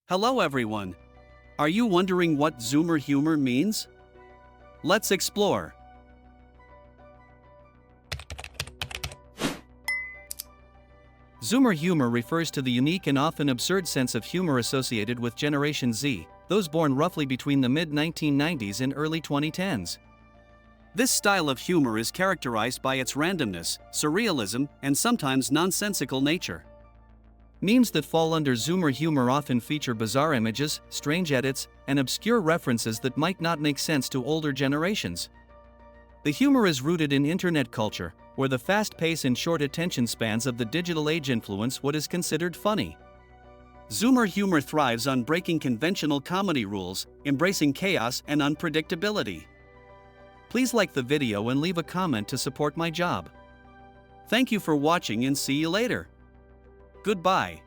Hello everyone! Are you wondering what Zoomer humor means? Let's explore. Zoomer humor refers to the unique and often absurd sense of humor associated with Generation Z, those born roughly between the mid-1990s and early 2010s. This style of humor is characterized by its randomness, surrealism, and sometimes nonsensical nature. Memes that fall under Zoomer humor often feature bizarre images, strange edits, and obscure references that might not make sense to older generations. The humor is rooted in internet culture, where the fast pace and short attention spans of the digital age influence what is considered funny. Zoomer humor thrives on breaking conventional comedy rules, embracing chaos and unpredictability. Please like the video and leave a comment to support my job. Thank you for watching and see you later. Goodbye.